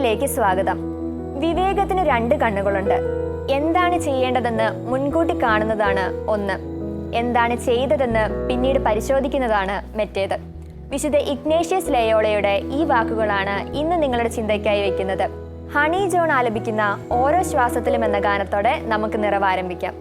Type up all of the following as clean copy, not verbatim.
ചിന്തകളിലേക്ക് സ്വാഗതം. വിവേകത്തിന് 2 കണ്ണുകളുണ്ട്. എന്താണ് ചെയ്യേണ്ടതെന്ന് മുൻകൂട്ടി കാണുന്നതാണ് ഒന്ന്, എന്താണ് ചെയ്തതെന്ന് പിന്നീട് പരിശോധിക്കുന്നതാണ് മറ്റേത്. വിശുദ്ധ ഇഗ്നേഷ്യസ് ലയോളയുടെ ഈ വാക്കുകളാണ് ഇന്ന് നിങ്ങളുടെ ചിന്തയ്ക്കായി വയ്ക്കുന്നത്. ഹണി ജോൺ ആലപിക്കുന്ന ഓരോ ശ്വാസത്തിലും എന്ന ഗാനത്തോടെ നമുക്ക് നിറവാരംഭിക്കാം.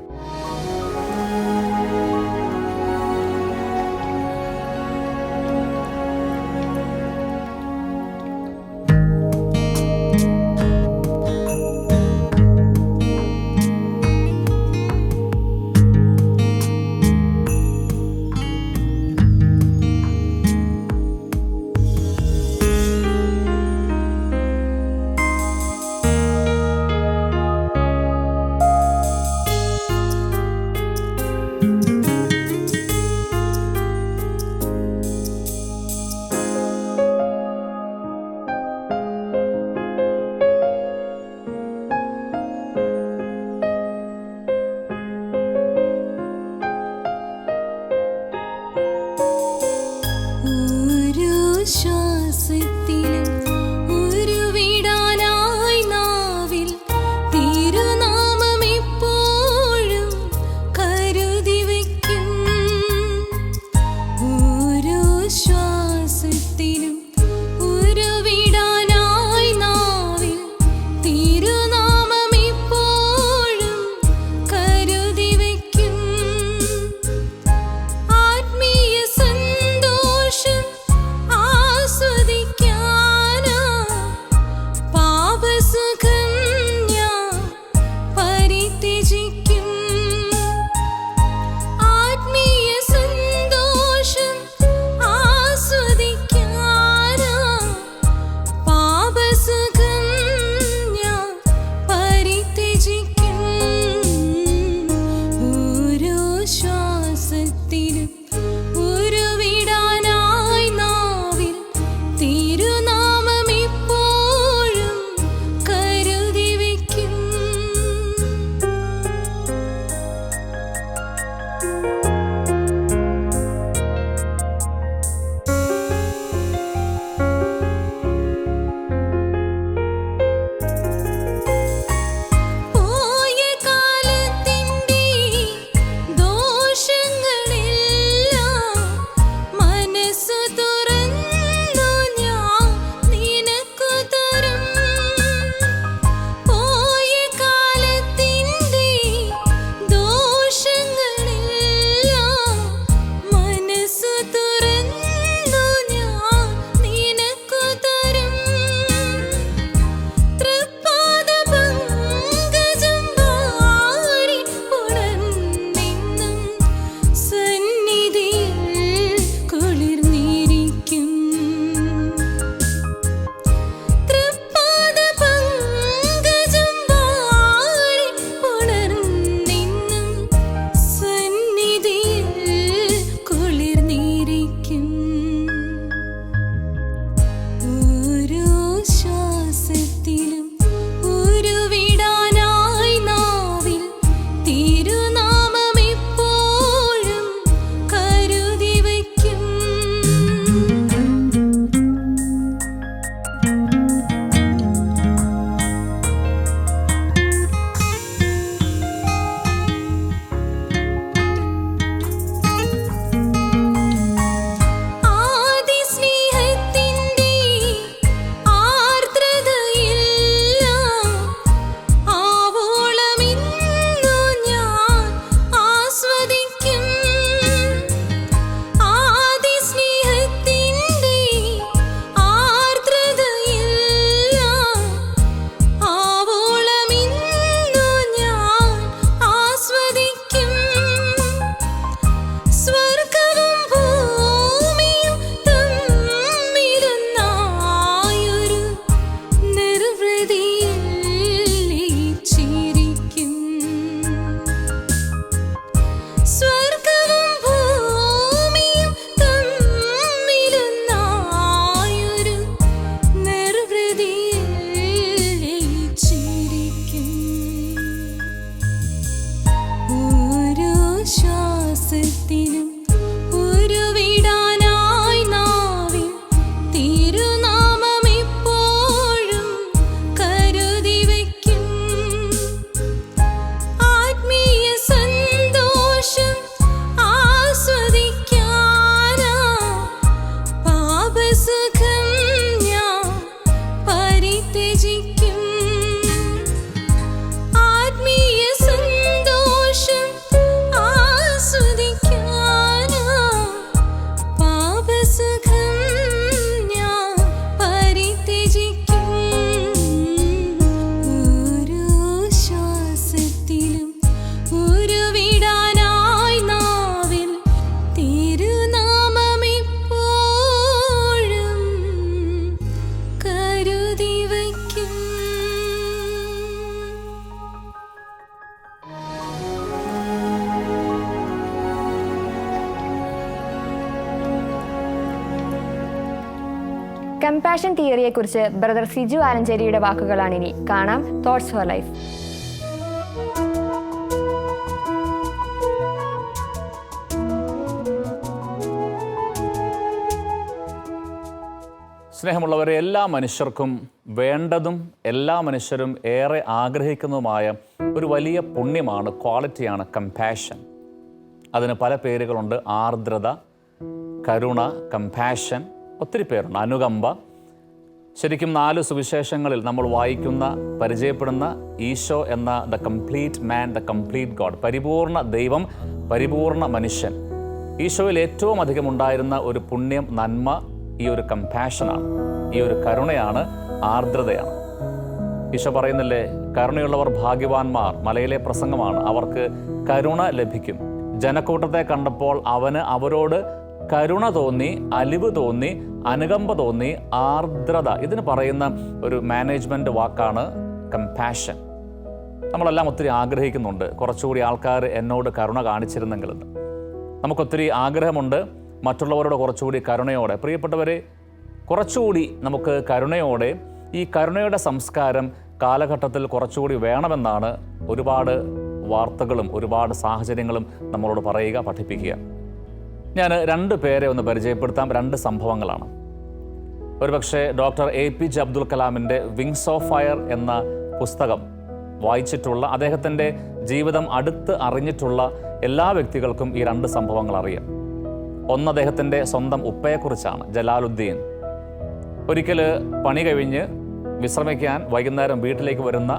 കമ്പാഷൻ തിയറിയെക്കുറിച്ച് ബ്രദർ സിജു ആലഞ്ചേരിയുടെ വാക്കുകളാണിനി. കാണാം തോട്ട്സ് ഫോർ ലൈഫ്. സ്നേഹമുള്ളവരെ, എല്ലാ മനുഷ്യർക്കും വേണ്ടതും എല്ലാ മനുഷ്യരും ഏറെ ആഗ്രഹിക്കുന്നതുമായ ഒരു വലിയ പുണ്യമാണ്, ക്വാളിറ്റിയാണ് കമ്പാഷൻ. അതിന് പല പേരുകളുണ്ട്. ആർദ്രത, കരുണ, കമ്പാഷൻ, ഒത്തിരി പേരുണ്ട്. അനുകമ്പ. ശരിക്കും 4 സുവിശേഷങ്ങളിൽ നമ്മൾ വായിക്കുന്ന, പരിചയപ്പെടുന്ന ഈശോ എന്ന the complete man, the complete God, പരിപൂർണ ദൈവം, പരിപൂർണ മനുഷ്യൻ. ഈശോയിൽ ഏറ്റവും അധികം ഉണ്ടായിരുന്ന ഒരു പുണ്യം, നന്മ ഈ ഒരു കമ്പാഷനാണ്, ഈ ഒരു കരുണയാണ്, ആർദ്രതയാണ്. ഈശോ പറയുന്നില്ലേ, കരുണയുള്ളവർ ഭാഗ്യവാന്മാർ. മലയിലെ പ്രസംഗമാണ്. അവർക്ക് കരുണ ലഭിക്കും. ജനക്കൂട്ടത്തെ കണ്ടപ്പോൾ അവന് അവരോട് കരുണ തോന്നി, അലിവ് തോന്നി, അനുകമ്പ തോന്നി, ആർദ്രത. ഇതിന് പറയുന്ന ഒരു മാനേജ്മെൻറ്റ് വാക്കാണ് കമ്പാഷൻ. നമ്മളെല്ലാം ഒത്തിരി ആഗ്രഹിക്കുന്നുണ്ട്, കുറച്ചുകൂടി ആൾക്കാർ എന്നോട് കരുണ കാണിച്ചിരുന്നെങ്കിലെന്ന്. നമുക്കൊത്തിരി ആഗ്രഹമുണ്ട് മറ്റുള്ളവരോട് കുറച്ചുകൂടി കരുണയോടെ. പ്രിയപ്പെട്ടവരെ, കുറച്ചുകൂടി നമുക്ക് കരുണയോടെ, ഈ കരുണയുടെ സംസ്കാരം കാലഘട്ടത്തിൽ കുറച്ചുകൂടി വേണമെന്നാണ് ഒരുപാട് വാർത്തകളും ഒരുപാട് സാഹചര്യങ്ങളും നമ്മളോട് പറയുക, പഠിപ്പിക്കുക. ഞാൻ 2 പേരെ ഒന്ന് പരിചയപ്പെടുത്താം. 2 സംഭവങ്ങളാണ്. ഒരുപക്ഷെ ഡോക്ടർ APJ അബ്ദുൽ കലാമിൻ്റെ വിങ്സ് ഓഫ് ഫയർ എന്ന പുസ്തകം വായിച്ചിട്ടുള്ള, അദ്ദേഹത്തിൻ്റെ ജീവിതം അടുത്ത് അറിഞ്ഞിട്ടുള്ള എല്ലാ വ്യക്തികൾക്കും ഈ 2 സംഭവങ്ങൾ അറിയാം. ഒന്ന് അദ്ദേഹത്തിൻ്റെ സ്വന്തം ഉപ്പയെക്കുറിച്ചാണ്, ജലാലുദ്ദീൻ. ഒരിക്കൽ പണി കഴിഞ്ഞ് വിശ്രമിക്കാൻ വൈകുന്നേരം വീട്ടിലേക്ക് വരുന്ന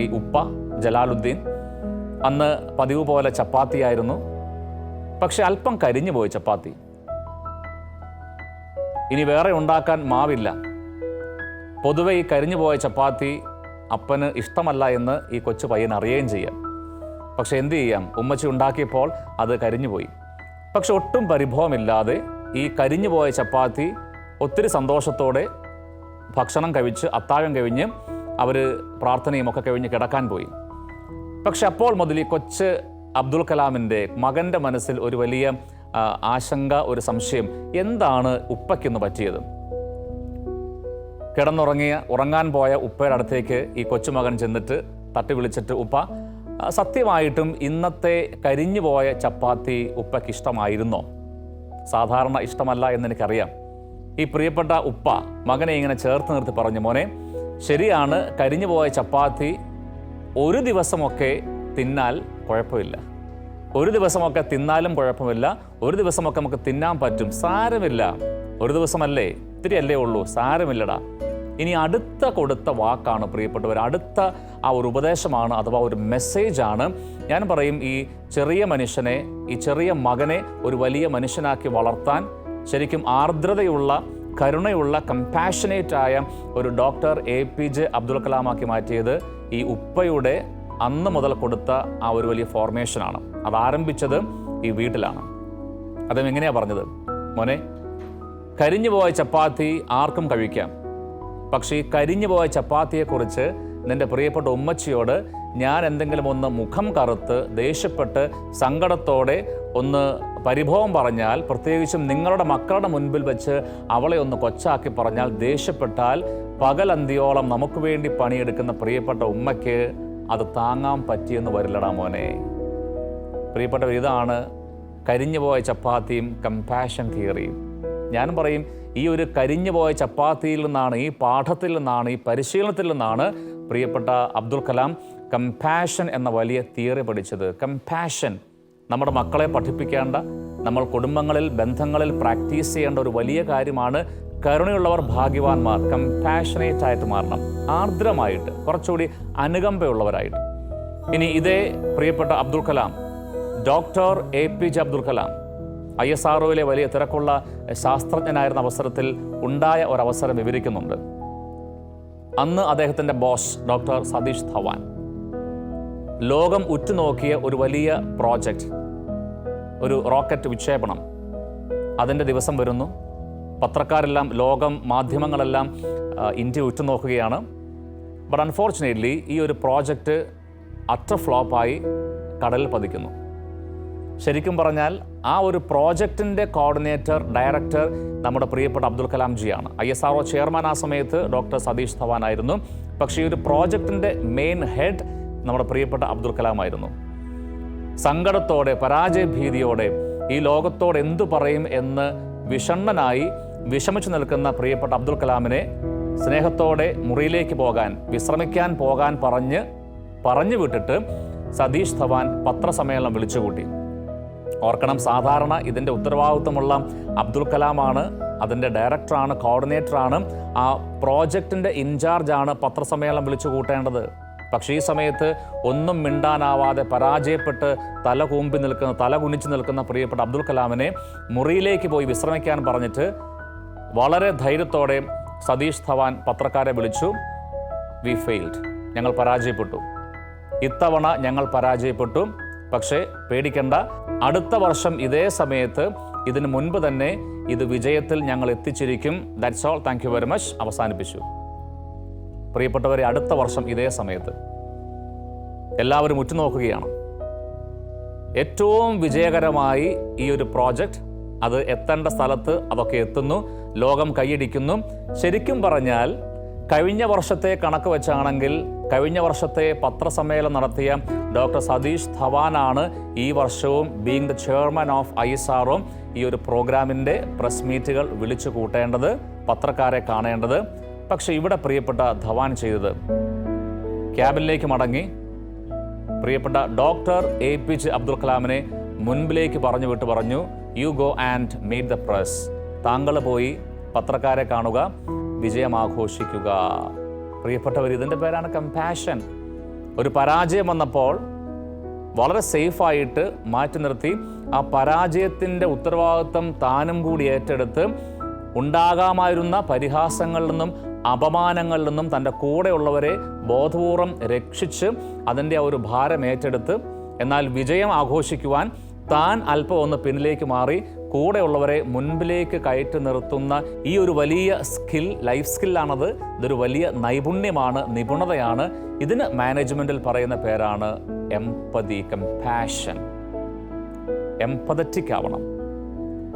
ഈ ഉപ്പ ജലാലുദ്ദീൻ, അന്ന് പതിവ് പോലെ ചപ്പാത്തിയായിരുന്നു. പക്ഷെ അല്പം കരിഞ്ഞു പോയി ചപ്പാത്തി. ഇനി വേറെ ഉണ്ടാക്കാൻ മാവില്ല. പൊതുവെ ഈ കരിഞ്ഞു പോയ ചപ്പാത്തി അപ്പന് ഇഷ്ടമല്ല എന്ന് ഈ കൊച്ചു പയ്യൻ അറിയുകയും ചെയ്യാം. പക്ഷെ എന്തു ചെയ്യാം, ഉമ്മച്ചി ഉണ്ടാക്കിയപ്പോൾ അത് കരിഞ്ഞുപോയി. പക്ഷെ ഒട്ടും പരിഭവമില്ലാതെ ഈ കരിഞ്ഞു പോയ ചപ്പാത്തി ഒത്തിരി സന്തോഷത്തോടെ ഭക്ഷണം കഴിച്ച്, അത്താഴം കഴിഞ്ഞ് അവർ പ്രാർത്ഥനയും ഒക്കെ കഴിഞ്ഞ് കിടക്കാൻ പോയി. പക്ഷെ അപ്പോൾ മുതൽ ഈ കൊച്ച് അബ്ദുൽ കലാമിൻ്റെ മകൻ്റെ മനസ്സിൽ ഒരു വലിയ ആശങ്ക, ഒരു സംശയം. എന്താണ് ഉപ്പയ്ക്കൊന്ന് പറ്റിയത്? ഉറങ്ങാൻ പോയ ഉപ്പയുടെ അടുത്തേക്ക് ഈ കൊച്ചുമകൻ ചെന്നിട്ട് തട്ടി വിളിച്ചിട്ട്, ഉപ്പ, സത്യമായിട്ടും ഇന്നത്തെ കരിഞ്ഞു പോയ ചപ്പാത്തി ഉപ്പയ്ക്ക് ഇഷ്ടമായിരുന്നോ? സാധാരണ ഇഷ്ടമല്ല എന്നെനിക്കറിയാം. ഈ പ്രിയപ്പെട്ട ഉപ്പ മകനെ ഇങ്ങനെ ചേർത്ത് നിർത്തി പറഞ്ഞു, മോനെ, ശരിയാണ്, കരിഞ്ഞു പോയ ചപ്പാത്തി ഒരു ദിവസമൊക്കെ തിന്നാൽ കുഴപ്പമില്ല. ഒരു ദിവസമൊക്കെ തിന്നാലും കുഴപ്പമില്ല. ഒരു ദിവസമൊക്കെ നമുക്ക് തിന്നാൻ പറ്റും, സാരമില്ല. ഒരു ദിവസമല്ലേ, ഇത്തിരി അല്ലേ ഉള്ളൂ, സാരമില്ലടാ. ഇനി അടുത്ത കൊടുത്ത വാക്കാണ് പ്രിയപ്പെട്ടവർ, അടുത്ത ആ ഒരു ഉപദേശമാണ്, അഥവാ ഒരു മെസ്സേജാണ്. ഞാൻ പറയും, ഈ ചെറിയ മനുഷ്യനെ, ഈ ചെറിയ മകനെ ഒരു വലിയ മനുഷ്യനാക്കി വളർത്താൻ ശരിക്കും ആർദ്രതയുള്ള, കരുണയുള്ള, കമ്പാഷനേറ്റായ ഒരു ഡോക്ടർ APJ അബ്ദുൽ കലാമാക്കി മാറ്റിയത് ഈ ഉപ്പയുടെ അന്ന് മുതൽ കൊടുത്ത ആ ഒരു വലിയ ഫോർമേഷനാണ്. അത് ആരംഭിച്ചത് ഈ വീട്ടിലാണ്. അദ്ദേഹം എങ്ങനെയാണ് പറഞ്ഞത്? മോനെ, കരിഞ്ഞു പോയ ചപ്പാത്തി ആർക്കും കഴിക്കാം. പക്ഷേ ഈ കരിഞ്ഞു പോയ ചപ്പാത്തിയെക്കുറിച്ച് നിൻ്റെ പ്രിയപ്പെട്ട ഉമ്മച്ചിയോട് ഞാൻ എന്തെങ്കിലും ഒന്ന് മുഖം കറുത്ത്, ദേഷ്യപ്പെട്ട്, സങ്കടത്തോടെ ഒന്ന് പരിഭവം പറഞ്ഞാൽ, പ്രത്യേകിച്ചും നിങ്ങളുടെ മക്കളുടെ മുൻപിൽ വെച്ച് അവളെ ഒന്ന് കൊച്ചാക്കി പറഞ്ഞാൽ, ദേഷ്യപ്പെട്ടാൽ, പകലന്തിയോളം നമുക്ക് വേണ്ടി പണിയെടുക്കുന്ന പ്രിയപ്പെട്ട ഉമ്മയ്ക്ക് അത് താങ്ങാൻ പറ്റിയെന്ന് വരില്ലടാ മോനെ. പ്രിയപ്പെട്ടവർ, ഇതാണ് കരിഞ്ഞുപോയ ചപ്പാത്തിയും കമ്പാഷൻ തിയറിയും. ഞാൻ പറയും, ഈ ഒരു കരിഞ്ഞുപോയ ചപ്പാത്തിയിൽ നിന്നാണ്, ഈ പാഠത്തിൽ നിന്നാണ്, ഈ പരിശീലനത്തിൽ നിന്നാണ് പ്രിയപ്പെട്ട അബ്ദുൽ കലാം കമ്പാഷൻ എന്ന വലിയ തിയറി പഠിച്ചത്. കമ്പാഷൻ നമ്മുടെ മക്കളെ പഠിപ്പിക്കേണ്ട, നമ്മൾ കുടുംബങ്ങളിൽ, ബന്ധങ്ങളിൽ പ്രാക്ടീസ് ചെയ്യേണ്ട ഒരു വലിയ കാര്യമാണ്. കരുണയുള്ളവർ ഭാഗ്യവാന്മാർ. കമ്പാഷനേറ്റ് ആയിട്ട് മാറണം, ആർദ്രമായിട്ട്, കുറച്ചുകൂടി അനുകമ്പയുള്ളവരായിട്ട്. ഇനി ഇതേ പ്രിയപ്പെട്ട അബ്ദുൽ കലാം, ഡോക്ടർ APJ അബ്ദുൽ കലാം ISROയിലെ വലിയ തിരക്കുള്ള ശാസ്ത്രജ്ഞനായിരുന്ന അവസരത്തിൽ ഉണ്ടായ ഒരവസരം വിവരിക്കുന്നുണ്ട്. അന്ന് അദ്ദേഹത്തിൻ്റെ ബോസ് ഡോക്ടർ സതീഷ് ധവാൻ ലോകം ഉറ്റുനോക്കിയ ഒരു വലിയ പ്രോജക്റ്റ്, ഒരു റോക്കറ്റ് വിക്ഷേപണം, അതിൻ്റെ ദിവസം വരുന്നു. പത്രക്കാരെല്ലാം, ലോകം, മാധ്യമങ്ങളെല്ലാം ഇന്ത്യ ഉറ്റുനോക്കുകയാണ്. ബട്ട് അൺഫോർച്ചുനേറ്റ്ലി ഈ ഒരു പ്രോജക്റ്റ് അറ്റർ ഫ്ലോപ്പായി കടലിൽ പതിക്കുന്നു. ശരിക്കും പറഞ്ഞാൽ ആ ഒരു പ്രോജക്റ്റിൻ്റെ കോർഡിനേറ്റർ, ഡയറക്ടർ നമ്മുടെ പ്രിയപ്പെട്ട അബ്ദുൽ കലാം ജിയാണ്. ISRO ചെയർമാൻ ആ സമയത്ത് ഡോക്ടർ സതീഷ് ധവാൻ ആയിരുന്നു. പക്ഷേ ഈ ഒരു പ്രോജക്റ്റിൻ്റെ മെയിൻ ഹെഡ് നമ്മുടെ പ്രിയപ്പെട്ട അബ്ദുൽ കലാം ആയിരുന്നു. സങ്കടത്തോടെ, പരാജയഭീതിയോടെ ഈ ലോകത്തോട് എന്തു പറയും എന്ന് വിഷണ്ണനായി വിഷമിച്ചു നിൽക്കുന്ന പ്രിയപ്പെട്ട അബ്ദുൽ കലാമിനെ സ്നേഹത്തോടെ മുറിയിലേക്ക് പോകാൻ, വിശ്രമിക്കാൻ പോകാൻ പറഞ്ഞു വിട്ടിട്ട് സതീഷ് ധവാൻ പത്രസമ്മേളനം വിളിച്ചുകൂട്ടി. ഓർക്കണം, സാധാരണ ഇതിൻ്റെ ഉത്തരവാദിത്വമുള്ള അബ്ദുൽ കലാമാണ്, അതിൻ്റെ ഡയറക്ടറാണ്, കോർഡിനേറ്ററാണ്, ആ പ്രോജക്റ്റിൻ്റെ ഇൻചാർജാണ് പത്രസമ്മേളനം വിളിച്ചു കൂട്ടേണ്ടത്. പക്ഷേ ഈ സമയത്ത് ഒന്നും മിണ്ടാനാവാതെ പരാജയപ്പെട്ട് തല കുനിച്ചു നിൽക്കുന്ന പ്രിയപ്പെട്ട അബ്ദുൽ കലാമിനെ മുറിയിലേക്ക് പോയി വിശ്രമിക്കാൻ പറഞ്ഞിട്ട് വളരെ ധൈര്യത്തോടെ സതീഷ് ധവാൻ പത്രക്കാരെ വിളിച്ചു. വി ഫെയിൽഡ്, ഞങ്ങൾ പരാജയപ്പെട്ടു. ഇത്തവണ ഞങ്ങൾ പരാജയപ്പെട്ടു. പക്ഷേ പേടിക്കേണ്ട, അടുത്ത വർഷം ഇതേ സമയത്ത് ഇതിനു മുൻപ് തന്നെ ഇത് വിജയത്തിൽ ഞങ്ങൾ എത്തിച്ചിരിക്കും. That's all, thank you very much. അവസാനിപ്പിച്ചു. പ്രിയപ്പെട്ടവരെ, അടുത്ത വർഷം ഇതേ സമയത്ത് എല്ലാവരും ഉറ്റുനോക്കുകയാണ്. ഏറ്റവും വിജയകരമായി ഈ ഒരു പ്രോജക്റ്റ് അത് എത്തേണ്ട സ്ഥലത്ത് അതൊക്കെ എത്തുന്നു. ലോകം കൈയടിക്കുന്നു. ശരിക്കും പറഞ്ഞാൽ കഴിഞ്ഞ വർഷത്തെ കണക്ക് വെച്ചാണെങ്കിൽ കഴിഞ്ഞ വർഷത്തെ പത്രസമ്മേളനം നടത്തിയ ഡോക്ടർ സതീഷ് ധവാനാണ് ഈ വർഷവും being the chairman of ISRO ഈ ഒരു പ്രോഗ്രാമിൻ്റെ പ്രസ് മീറ്റുകൾ വിളിച്ചു കൂട്ടേണ്ടത്, പത്രക്കാരെ കാണേണ്ടത്. പക്ഷെ ഇവിടെ പ്രിയപ്പെട്ട ധവാൻ ചെയ്തത്, ക്യാബിനിലേക്ക് മടങ്ങി പ്രിയപ്പെട്ട ഡോക്ടർ APJ അബ്ദുൽ കലാമിനെ മുൻപിലേക്ക് പറഞ്ഞു, you go and meet the press. താങ്കൾ പോയി പത്രക്കാരെ കാണുക, വിജയം ആഘോഷിക്കുക. പ്രിയപ്പെട്ടവർ, ഇതിൻ്റെ പേരാണ് കമ്പാഷൻ. ഒരു പരാജയം വന്നപ്പോൾ വളരെ സേഫായിട്ട് മാറ്റി നിർത്തി ആ പരാജയത്തിൻ്റെ ഉത്തരവാദിത്വം താനും കൂടി ഏറ്റെടുത്ത് ഉണ്ടാകാമായിരുന്ന പരിഹാസങ്ങളിൽ നിന്നും അപമാനങ്ങളിൽ നിന്നും തൻ്റെ കൂടെയുള്ളവരെ ബോധപൂർവം രക്ഷിച്ച് അതിൻ്റെ ആ ഒരു ഭാരം ഏറ്റെടുത്ത് എന്നാൽ വിജയം ആഘോഷിക്കുവാൻ താൻ അല്പം ഒന്ന് പിന്നിലേക്ക് മാറി കൂടെയുള്ളവരെ മുൻപിലേക്ക് കയറ്റി നിർത്തുന്ന ഈ ഒരു വലിയ സ്കിൽ, ലൈഫ് സ്കില്ലാണത്. ഇതൊരു വലിയ നൈപുണ്യമാണ്, നിപുണതയാണ്. ഇതിന് മാനേജ്മെൻറ്റിൽ പറയുന്ന പേരാണ് എംപതി, കമ്പാഷൻ. എംപതറ്റിക് ആവണം,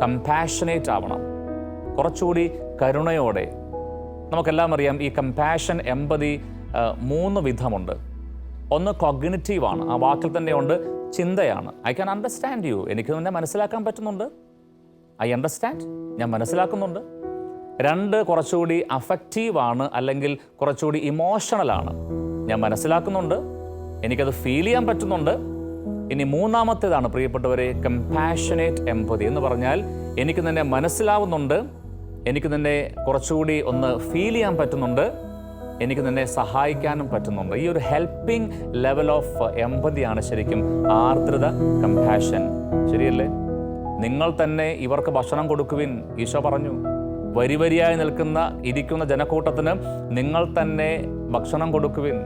കമ്പാഷനേറ്റ് ആവണം, കുറച്ചുകൂടി കരുണയോടെ. നമുക്കെല്ലാം അറിയാം, ഈ കമ്പാഷൻ, എംപതി 3 വിധമുണ്ട്. ഒന്ന് കോഗ്നിറ്റീവാണ്, ആ വാക്കിൽ തന്നെയുണ്ട്, ചിന്തയാണ്. ഐ ക്യാൻ അണ്ടർസ്റ്റാൻഡ് യു, എനിക്ക് തന്നെ മനസ്സിലാക്കാൻ പറ്റുന്നുണ്ട്. ഐ അണ്ടർസ്റ്റാൻഡ്, ഞാൻ മനസ്സിലാക്കുന്നുണ്ട്. 2 കുറച്ചുകൂടി അഫക്റ്റീവാണ്, അല്ലെങ്കിൽ കുറച്ചുകൂടി ഇമോഷണലാണ്. ഞാൻ മനസ്സിലാക്കുന്നുണ്ട്, എനിക്കത് ഫീൽ ചെയ്യാൻ പറ്റുന്നുണ്ട്. ഇനി 3ാമത്തേതാണ് പ്രിയപ്പെട്ടവരെ, കമ്പാഷനേറ്റ് എംപതി എന്ന് പറഞ്ഞാൽ എനിക്ക് തന്നെ മനസ്സിലാവുന്നുണ്ട്, എനിക്ക് തന്നെ കുറച്ചുകൂടി ഒന്ന് ഫീൽ ചെയ്യാൻ പറ്റുന്നുണ്ട്, എനിക്ക് തന്നെ സഹായിക്കാനും പറ്റുന്നുണ്ട്. ഈ ഒരു ഹെൽപ്പിംഗ് ലെവൽ ഓഫ് എംപതിയാണ് ശരിക്കും ആർദ്രത, കമ്പാഷൻ. ശരിയല്ലേ? നിങ്ങൾ തന്നെ ഇവർക്ക് ഭക്ഷണം കൊടുക്കുവിൻ, ഈശോ പറഞ്ഞു. വരിയായി ഇരിക്കുന്ന ജനക്കൂട്ടത്തിന് നിങ്ങൾ തന്നെ ഭക്ഷണം കൊടുക്കുവിൻ.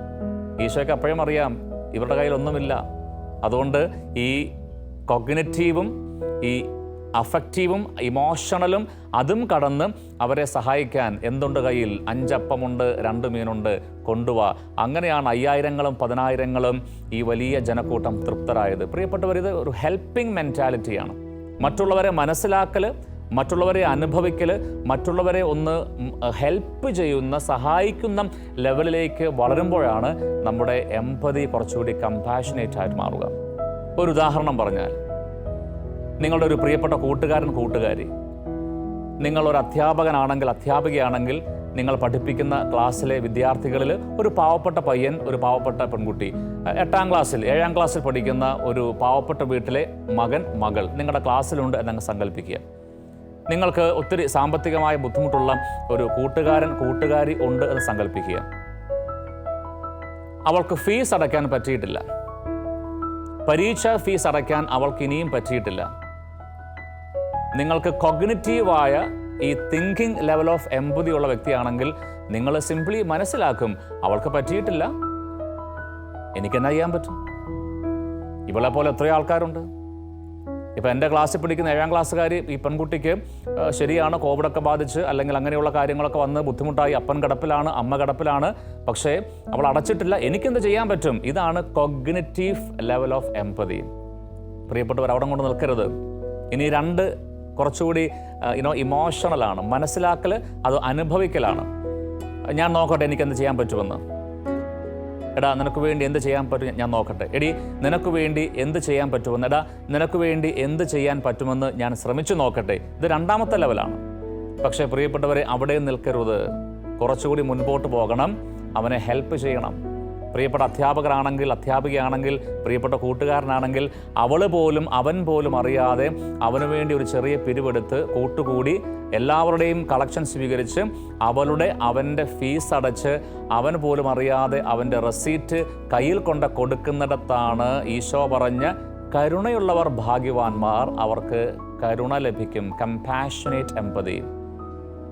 ഈശോയ്ക്ക് അപ്പോഴും അറിയാം ഇവരുടെ കയ്യിലൊന്നുമില്ല. അതുകൊണ്ട് ഈ കോഗ്നിറ്റീവും ഈ അഫക്റ്റീവും ഇമോഷണലും അതും കടന്ന് അവരെ സഹായിക്കാൻ എന്തുണ്ട് കയ്യിൽ? 5 അപ്പമുണ്ട്, 2 മീനുണ്ട്, കൊണ്ടുവാ. അങ്ങനെയാണ് 5000ങ്ങളും 10000ങ്ങളും ഈ വലിയ ജനക്കൂട്ടം തൃപ്തരായത്. പ്രിയപ്പെട്ടവർ, ഇത് ഒരു ഹെൽപ്പിംഗ് മെൻറ്റാലിറ്റിയാണ്. മറ്റുള്ളവരെ മനസ്സിലാക്കൽ, മറ്റുള്ളവരെ അനുഭവിക്കൽ, മറ്റുള്ളവരെ ഒന്ന് ഹെൽപ്പ് ചെയ്യുന്ന, സഹായിക്കുന്ന ലെവലിലേക്ക് വളരുമ്പോഴാണ് നമ്മുടെ എംപതി കുറച്ചുകൂടി കമ്പാഷനേറ്റ് ആയിട്ട് മാറുക. ഒരു ഉദാഹരണം പറഞ്ഞാൽ, നിങ്ങളുടെ ഒരു പ്രിയപ്പെട്ട കൂട്ടുകാരി, നിങ്ങളൊരു അധ്യാപകനാണെങ്കിൽ, അധ്യാപികയാണെങ്കിൽ, നിങ്ങൾ പഠിപ്പിക്കുന്ന ക്ലാസ്സിലെ വിദ്യാർത്ഥികളിൽ ഒരു പാവപ്പെട്ട പയ്യൻ, ഒരു പാവപ്പെട്ട പെൺകുട്ടി, 8ാം ക്ലാസ്സിൽ 7ാം ക്ലാസ്സിൽ പഠിക്കുന്ന ഒരു പാവപ്പെട്ട വീട്ടിലെ മകൾ നിങ്ങളുടെ ക്ലാസ്സിലുണ്ട് എന്നങ്ങ് സങ്കല്പിക്കുക. നിങ്ങൾക്ക് ഒത്തിരി സാമ്പത്തികമായ ബുദ്ധിമുട്ടുള്ള ഒരു കൂട്ടുകാരി ഉണ്ട് എന്ന് സങ്കല്പിക്കുക. അവൾക്ക് ഫീസ് അടയ്ക്കാൻ പറ്റിയിട്ടില്ല, പരീക്ഷാ ഫീസ് അടയ്ക്കാൻ അവൾക്ക് ഇനിയും പറ്റിയിട്ടില്ല. നിങ്ങൾക്ക് കോഗ്നിറ്റീവായ ഈ തിങ്കിങ് ലെവൽ ഓഫ് എംപതി ഉള്ള വ്യക്തിയാണെങ്കിൽ നിങ്ങൾ സിംപ്ലി മനസ്സിലാക്കും, അവൾക്ക് പറ്റിയിട്ടില്ല, എനിക്കെന്നാ ചെയ്യാൻ പറ്റും? ഇവളെ പോലെ എത്രയോ ആൾക്കാരുണ്ട്. ഇപ്പം എൻ്റെ ക്ലാസ്സിൽ പഠിക്കുന്ന 7ാം ക്ലാസ്സുകാരി, ഈ പെൺകുട്ടിക്ക് ശരിയാണ് കോവിഡൊക്കെ ബാധിച്ച് അല്ലെങ്കിൽ അങ്ങനെയുള്ള കാര്യങ്ങളൊക്കെ വന്ന് ബുദ്ധിമുട്ടായി, അപ്പൻ കിടപ്പിലാണ്, അമ്മ കിടപ്പിലാണ്, പക്ഷേ അവൾ അടച്ചിട്ടില്ല, എനിക്കെന്ത് ചെയ്യാൻ പറ്റും? ഇതാണ് കോഗ്നിറ്റീവ് ലെവൽ ഓഫ് എംപതി. പ്രിയപ്പെട്ടവർ, അവിടെ കൊണ്ട് നിൽക്കരുത്. ഇനി രണ്ട് കുറച്ചുകൂടി ഇമോഷണലാണ്. മനസ്സിലാക്കൽ അത് അനുഭവിക്കലാണ്. ഞാൻ നോക്കട്ടെ എനിക്ക് എന്ത് ചെയ്യാൻ പറ്റുമെന്ന്. എടാ നിനക്ക് വേണ്ടി എന്ത് ചെയ്യാൻ പറ്റും ഞാൻ നോക്കട്ടെ. എടി നിനക്ക് വേണ്ടി എന്ത് ചെയ്യാൻ പറ്റുമെന്ന്. എടാ നിനക്ക് വേണ്ടി എന്ത് ചെയ്യാൻ പറ്റുമെന്ന് ഞാൻ ശ്രമിച്ചു നോക്കട്ടെ. ഇത് രണ്ടാമത്തെ ലെവലാണ്. പക്ഷേ പ്രിയപ്പെട്ടവരെ, അവിടെ നിൽക്കരുത്. കുറച്ചുകൂടി മുൻപോട്ട് പോകണം. അവനെ ഹെൽപ്പ് ചെയ്യണം. പ്രിയപ്പെട്ട അധ്യാപകരാണെങ്കിൽ, അധ്യാപികയാണെങ്കിൽ, പ്രിയപ്പെട്ട കൂട്ടുകാരനാണെങ്കിൽ അവൾ പോലും അവൻ പോലും അറിയാതെ അവന് വേണ്ടി ഒരു ചെറിയ പിരിവെടുത്ത് കൂട്ടുകൂടി എല്ലാവരുടെയും കളക്ഷൻ സ്വീകരിച്ച് അവൻ്റെ ഫീസ് അടച്ച് അവൻ പോലും അറിയാതെ അവൻ്റെ റെസീറ്റ് കയ്യിൽ കൊണ്ട് കൊടുക്കുന്നിടത്താണ് ഈശോ പറഞ്ഞ കരുണയുള്ളവർ ഭാഗ്യവാന്മാർ, അവർക്ക് കരുണ ലഭിക്കും. Compassionate empathy.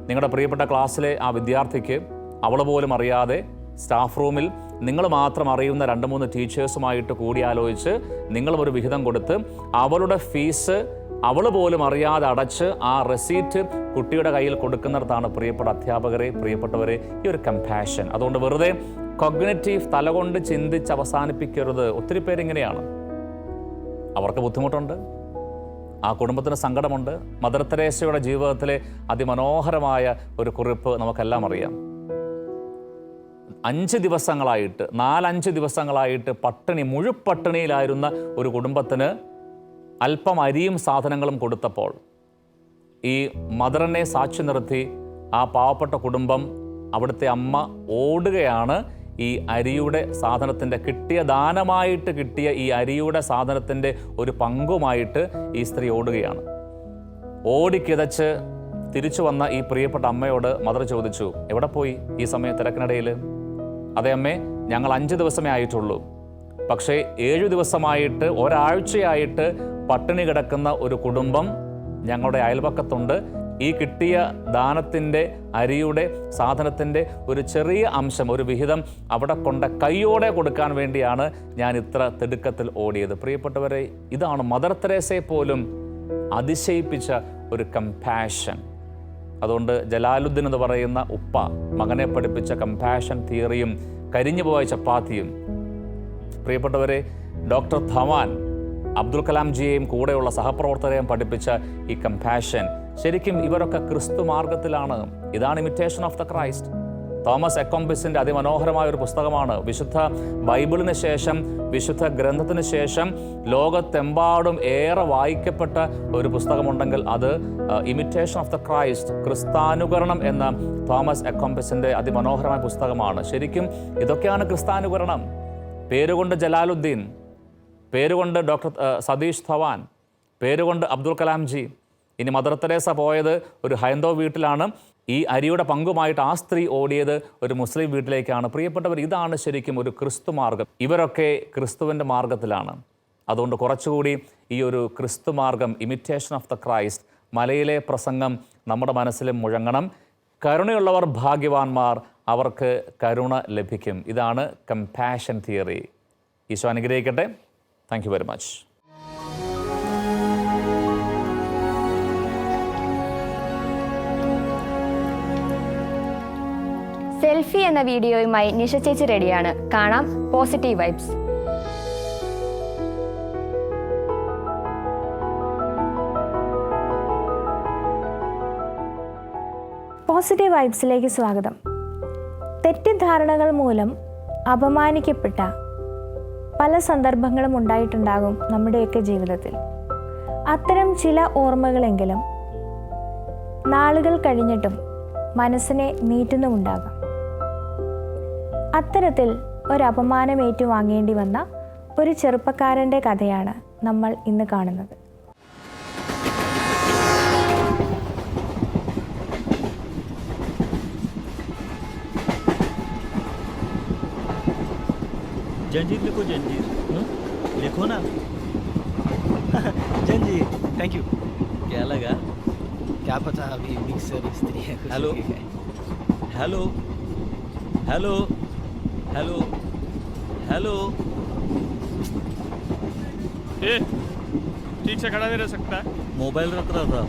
നിങ്ങളുടെ പ്രിയപ്പെട്ട ക്ലാസ്സിലെ ആ വിദ്യാർത്ഥിക്ക് അവൾ പോലും അറിയാതെ സ്റ്റാഫ് റൂമിൽ നിങ്ങൾ മാത്രം അറിയുന്ന 2-3 ടീച്ചേഴ്സുമായിട്ട് കൂടിയാലോചിച്ച് നിങ്ങളും ഒരു വിഹിതം കൊടുത്ത് അവളുടെ ഫീസ് അവൾ പോലും അറിയാതെ അടച്ച് ആ റെസീറ്റ് കുട്ടിയുടെ കയ്യിൽ കൊടുക്കുന്നിടത്താണ് പ്രിയപ്പെട്ട അധ്യാപകരെ, പ്രിയപ്പെട്ടവരെ, ഈ ഒരു കമ്പാഷൻ. അതുകൊണ്ട് വെറുതെ കോഗ്നിറ്റീവ് തലകൊണ്ട് ചിന്തിച്ച് അവസാനിപ്പിക്കരുത്. ഒത്തിരി പേരിങ്ങനെയാണ്. അവർക്ക് ബുദ്ധിമുട്ടുണ്ട്, ആ കുടുംബത്തിന് സങ്കടമുണ്ട്. മദർ തെരേസയുടെ ജീവിതത്തിലെ അതിമനോഹരമായ ഒരു കുറിപ്പ് നമുക്കെല്ലാം അറിയാം. 5 ദിവസങ്ങളായിട്ട് 4-5 ദിവസങ്ങളായിട്ട് മുഴുപ്പട്ടിണിയിലായിരുന്ന ഒരു കുടുംബത്തിന് അല്പം അരിയും സാധനങ്ങളും കൊടുത്തപ്പോൾ ഈ മദറിനെ സാക്ഷി നിർത്തി ആ പാവപ്പെട്ട കുടുംബം, അവിടുത്തെ അമ്മ ഓടുകയാണ്. ഈ അരിയുടെ സാധനത്തിൻ്റെ ദാനമായിട്ട് കിട്ടിയ ഈ അരിയുടെ സാധനത്തിൻ്റെ ഒരു പങ്കുമായിട്ട് ഈ സ്ത്രീ ഓടുകയാണ്. ഓടിക്കിതച്ച് തിരിച്ചു വന്ന ഈ പ്രിയപ്പെട്ട അമ്മയോട് മദർ ചോദിച്ചു, എവിടെ പോയി ഈ സമയം തിരക്കിനിടയിൽ? അതേ അമ്മേ, ഞങ്ങൾ 5 ദിവസമേ ആയിട്ടുള്ളൂ. പക്ഷേ 7 ദിവസമായിട്ട്, ഒരാഴ്ചയായിട്ട് പട്ടിണി കിടക്കുന്ന ഒരു കുടുംബം ഞങ്ങളുടെ അയൽപക്കത്തുണ്ട്. ഈ കിട്ടിയ ദാനത്തിൻ്റെ, അരിയുടെ സാധനത്തിൻ്റെ ഒരു ചെറിയ അംശം, ഒരു വിഹിതം അവിടെ കൊണ്ട് കൈയോടെ കൊടുക്കാൻ വേണ്ടിയാണ് ഞാൻ ഇത്ര തിടുക്കത്തിൽ ഓടിയത്. പ്രിയപ്പെട്ടവരെ, ഇതാണ് മദർ തെരേസയെ പോലും അതിശയിപ്പിച്ച ഒരു കമ്പാഷൻ. അതുകൊണ്ട് ജലാലുദ്ദീൻ എന്ന് പറയുന്ന ഉപ്പ മകനെ പഠിപ്പിച്ച കമ്പാഷൻ തിയറിയും കരിഞ്ഞുപോയ ചപ്പാത്തിയും, പ്രിയപ്പെട്ടവരെ, ഡോക്ടർ ധവാൻ അബ്ദുൽ കലാം ജിയെയും കൂടെയുള്ള സഹപ്രവർത്തകരെയും പഠിപ്പിച്ച ഈ കമ്പാഷൻ, ശരിക്കും ഇവരൊക്കെ ക്രിസ്തു മാർഗത്തിലാണ്. ഇതാണ് imitation of the Christ. Thomas എക്കോംബിസിൻ്റെ അതിമനോഹരമായ ഒരു പുസ്തകമാണ്. വിശുദ്ധ ബൈബിളിന് ശേഷം, വിശുദ്ധ ഗ്രന്ഥത്തിന് ശേഷം ലോകത്തെമ്പാടും ഏറെ വായിക്കപ്പെട്ട ഒരു പുസ്തകമുണ്ടെങ്കിൽ അത് ഇമിറ്റേഷൻ ഓഫ് ദ ക്രൈസ്റ്റ്, ക്രിസ്താനുകരണം എന്ന തോമസ് എക്കോംബിസിൻ്റെ അതിമനോഹരമായ പുസ്തകമാണ്. ശരിക്കും ഇതൊക്കെയാണ് ക്രിസ്താനുകരണം. പേരുകൊണ്ട് ജലാലുദ്ദീൻ, പേരുകൊണ്ട് ഡോക്ടർ സതീഷ് ധവാൻ, പേരുകൊണ്ട് അബ്ദുൽ കലാം ജി. ഇനി മദർ തെരേസ പോയത് ഒരു ഹൈന്ദവ വീട്ടിലാണ്. ഈ അരിയുടെ പങ്കുമായിട്ട് ആ സ്ത്രീ ഓടിയത് ഒരു മുസ്ലിം വീട്ടിലേക്കാണ്. പ്രിയപ്പെട്ടവർ, ഇതാണ് ശരിക്കും ഒരു ക്രിസ്തു മാർഗം. ഇവരൊക്കെ ക്രിസ്തുവിൻ്റെ മാർഗത്തിലാണ്. അതുകൊണ്ട് കുറച്ചുകൂടി ഈ ഒരു ക്രിസ്തു മാർഗം, ഇമിറ്റേഷൻ ഓഫ് ദ ക്രൈസ്റ്റ്, മലയിലെ പ്രസംഗം നമ്മുടെ മനസ്സിലും മുഴങ്ങണം. കരുണയുള്ളവർ ഭാഗ്യവാന്മാർ, അവർക്ക് കരുണ ലഭിക്കും. ഇതാണ് കമ്പാഷൻ തിയറി. ഈശോ അനുഗ്രഹിക്കട്ടെ. Thank you very much. Selfie എന്ന വീഡിയോയുമായി നിഷ ചേച്ചി റെഡിയാണ്. കാണാം പോസിറ്റീവ് വൈബ്സ്. പോസിറ്റീവ് വൈബ്സിലേക്ക് സ്വാഗതം. തെറ്റിദ്ധാരണകൾ മൂലം അപമാനിക്കപ്പെട്ട പല സന്ദർഭങ്ങളും ഉണ്ടായിട്ടുണ്ടാകും നമ്മുടെയൊക്കെ ജീവിതത്തിൽ. അത്തരം ചില ഓർമ്മകളെങ്കിലും നാളുകൾ കഴിഞ്ഞിട്ടും മനസ്സിനെ നീറ്റുന്നുമുണ്ടാകാം. അത്തരത്തിൽ ഒരു അപമാനം ഏറ്റുവാങ്ങേണ്ടി വന്ന ഒരു ചെറുപ്പക്കാരൻ്റെ കഥയാണ് നമ്മൾ ഇന്ന് കാണുന്നത്. जंजीर लिखो, जंजीर लिखो ना। जंजीर, थैंक यू। क्या लगा? क्या पता, अभी मिक्सर इस्त्री है। Hello hello hello hello hello. ए, ठीक से खड़ा नहीं रह सकता है। मोबाइल रख रहा था।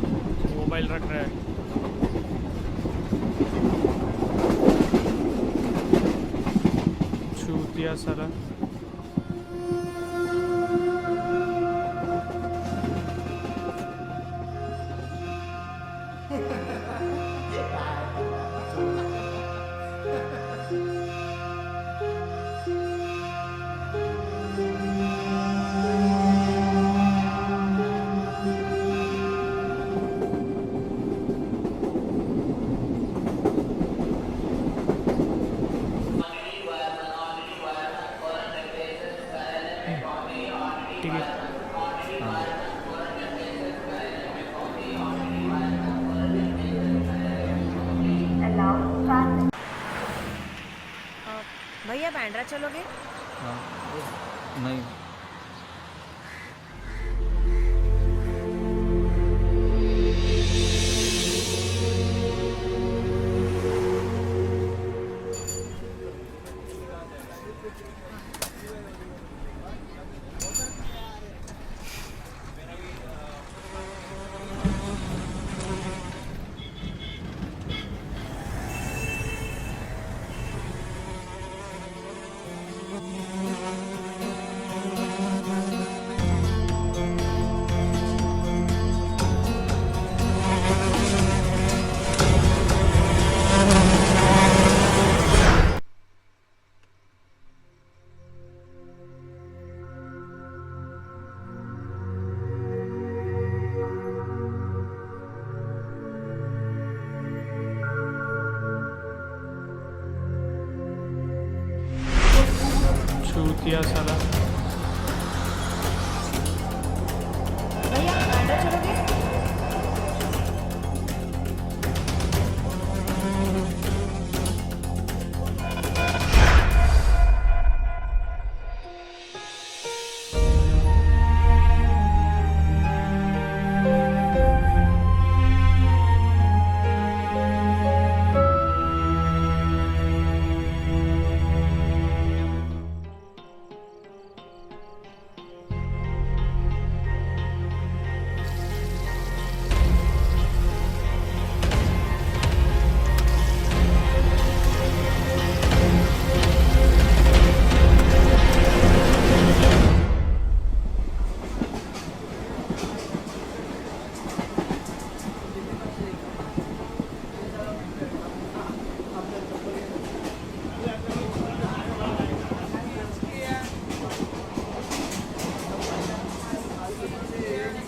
मोबाइल रख रहा है। छूतिया साला। ठीक है भैया बांद्रा चलोगे? नहीं चूतिया साला भैया बांद्रा चलोगे?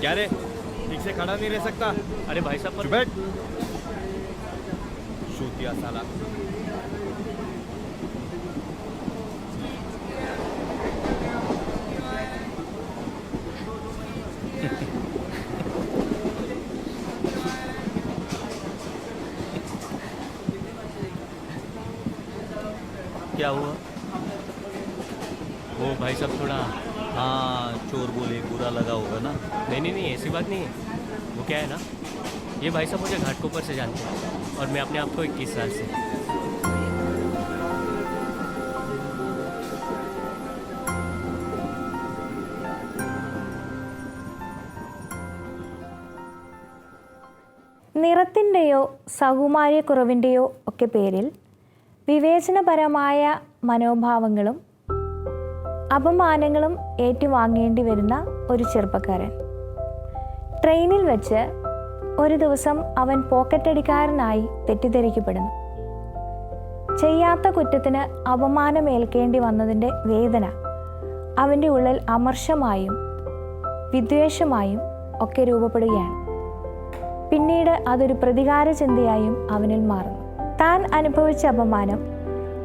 क्या रे ठीक से खड़ा नहीं रह सकता अरे भाई साहब पर बैठ चूतिया साला क्या हुआ? वो भाई साहब थोड़ा हाँ चोर बोले बुरा लगा होगा ना। नहीं ऐसी बात नहीं है वो क्या है ना ये भाई साहब मुझे घाटकोपर से जानते हैं और मैं अपने आप को 21 साल से നിറത്തിൻ്റെയോ സൗകുമാര്യക്കുറവിൻ്റെയോ ഒക്കെ പേരിൽ വിവേചനപരമായ മനോഭാവങ്ങളും അപമാനങ്ങളും ഏറ്റുവാങ്ങേണ്ടി വരുന്ന ഒരു ചെറുപ്പക്കാരൻ. ട്രെയിനിൽ വെച്ച് ഒരു ദിവസം അവൻ പോക്കറ്റടിക്കാരനായി തെറ്റിദ്ധരിക്കപ്പെടുന്നു. ചെയ്യാത്ത കുറ്റത്തിന് അപമാനമേൽക്കേണ്ടി വന്നതിൻ്റെ വേദന അവൻ്റെ ഉള്ളിൽ അമർഷമായും വിദ്വേഷമായും ഒക്കെ രൂപപ്പെടുകയാണ്. പിന്നീട് അതൊരു പ്രതികാര ചിന്തയായും അവനിൽ മാറുന്നു. താൻ അനുഭവിച്ച അപമാനം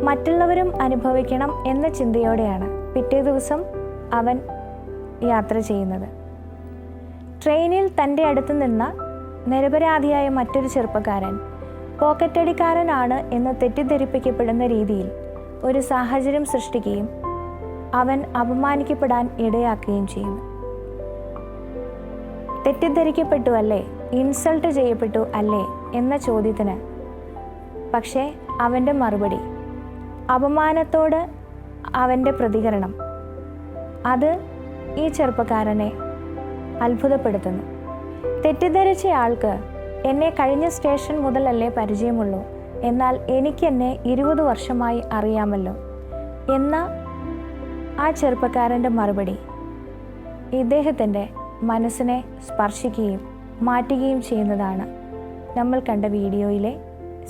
മറ്റുള്ളവരും അനുഭവിക്കണം എന്ന ചിന്തയോടെയാണ് പിറ്റേ ദിവസം അവൻ യാത്ര ചെയ്യുന്നത്. ട്രെയിനിൽ തൻ്റെ അടുത്ത് നിന്ന നിരപരാധിയായ മറ്റൊരു ചെറുപ്പക്കാരൻ പോക്കറ്റടിക്കാരനാണ് എന്ന് തെറ്റിദ്ധരിപ്പിക്കപ്പെടുന്ന രീതിയിൽ ഒരു സാഹചര്യം സൃഷ്ടിക്കുകയും അവൻ അപമാനിക്കപ്പെടാൻ ഇടയാക്കുകയും ചെയ്യുന്നു. തെറ്റിദ്ധരിക്കപ്പെട്ടു അല്ലേ, ഇൻസൾട്ട് ചെയ്യപ്പെട്ടു അല്ലേ എന്ന ചോദ്യത്തിന് പക്ഷേ അവൻ്റെ മറുപടി, അപമാനത്തോട് അവൻ്റെ പ്രതികരണം, അത് ഈ ചെറുപ്പക്കാരനെ അത്ഭുതപ്പെടുത്തുന്നു. തെറ്റിദ്ധരിച്ചയാൾക്ക് എന്നെ കഴിഞ്ഞ സ്റ്റേഷൻ മുതലല്ലേ പരിചയമുള്ളൂ, എന്നാൽ എനിക്കെന്നെ 20 വർഷമായി അറിയാമല്ലോ എന്ന ആ ചെറുപ്പക്കാരൻ്റെ മറുപടി ഇദ്ദേഹത്തിൻ്റെ മനസ്സിനെ സ്പർശിക്കുകയും മാറ്റുകയും ചെയ്യുന്നതാണ് നമ്മൾ കണ്ട വീഡിയോയിലെ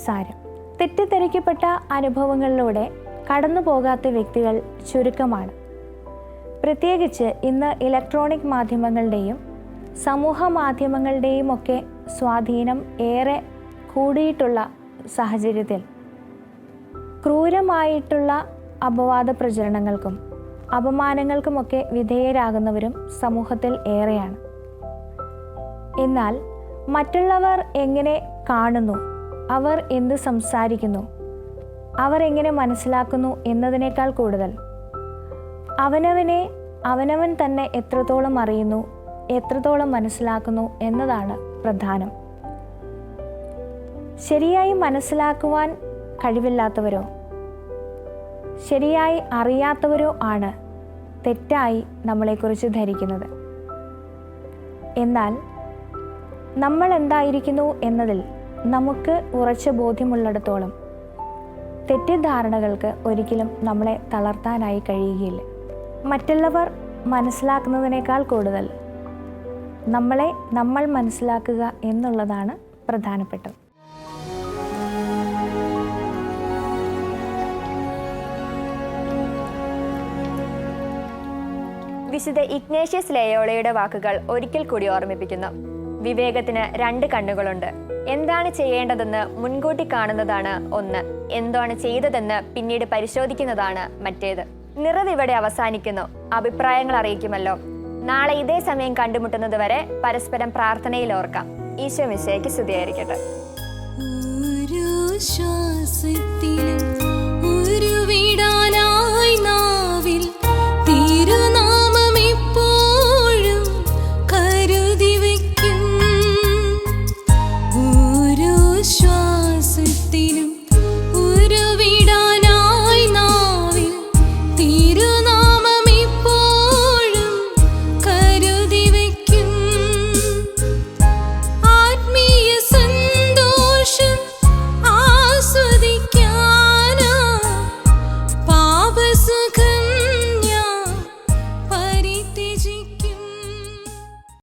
സാരം. തെറ്റിദ്ധരിക്കപ്പെട്ട അനുഭവങ്ങളിലൂടെ കടന്നു പോകാത്ത വ്യക്തികൾ ചുരുക്കമാണ്. പ്രത്യേകിച്ച് ഇന്ന് ഇലക്ട്രോണിക് മാധ്യമങ്ങളുടെയും സമൂഹ മാധ്യമങ്ങളുടെയും ഒക്കെ സ്വാധീനം ഏറെ കൂടിയിട്ടുള്ള സാഹചര്യത്തിൽ ക്രൂരമായിട്ടുള്ള അപവാദ പ്രചരണങ്ങൾക്കും അപമാനങ്ങൾക്കുമൊക്കെ വിധേയരാകുന്നവരും സമൂഹത്തിൽ ഏറെയാണ്. എന്നാൽ മറ്റുള്ളവർ എങ്ങനെ കാണുന്നു, അവർ എന്ത് സംസാരിക്കുന്നു, അവർ എങ്ങനെ മനസ്സിലാക്കുന്നു എന്നതിനേക്കാൾ കൂടുതൽ അവനവൻ തന്നെ എത്രത്തോളം അറിയുന്നു, എത്രത്തോളം മനസ്സിലാക്കുന്നു എന്നതാണ് പ്രധാനം. ശരിയായി മനസ്സിലാക്കുവാൻ കഴിവില്ലാത്തവരോ ശരിയായി അറിയാത്തവരോ ആണ് തെറ്റായി നമ്മളെക്കുറിച്ച് ധരിക്കുന്നത്. എന്നാൽ നമ്മൾ എന്തായിരിക്കുന്നു എന്നതിൽ നമുക്ക് ഉറച്ച ബോധ്യമുള്ളിടത്തോളം തെറ്റിദ്ധാരണകൾക്ക് ഒരിക്കലും നമ്മളെ തളർത്താനായി കഴിയുകയില്ല. മറ്റുള്ളവർ മനസ്സിലാക്കുന്നതിനേക്കാൾ കൂടുതൽ നമ്മൾ മനസ്സിലാക്കുക എന്നുള്ളതാണ് പ്രധാനപ്പെട്ടത്. വിശുദ്ധ ഇഗ്നേഷ്യസ് ലയോളയുടെ വാക്കുകൾ ഒരിക്കൽ കൂടി ഓർമ്മിപ്പിക്കുന്നു. വിവേകത്തിന് 2 കണ്ണുകളുണ്ട്. എന്താണ് ചെയ്യേണ്ടതെന്ന് മുൻകൂട്ടി കാണുന്നതാണ് ഒന്ന്, എന്താണ് ചെയ്തതെന്ന് പിന്നീട് പരിശോധിക്കുന്നതാണ് മറ്റേത്. നിറവ് ഇവിടെ അവസാനിക്കുന്നു. അഭിപ്രായങ്ങൾ അറിയിക്കുമല്ലോ. നാളെ ഇതേ സമയം കണ്ടുമുട്ടുന്നത് വരെ പരസ്പരം പ്രാർത്ഥനയിൽ ഓർക്കാം. ഈശോ മിശിഹായ്ക്ക് സ്തുതിയായിരിക്കട്ടെ.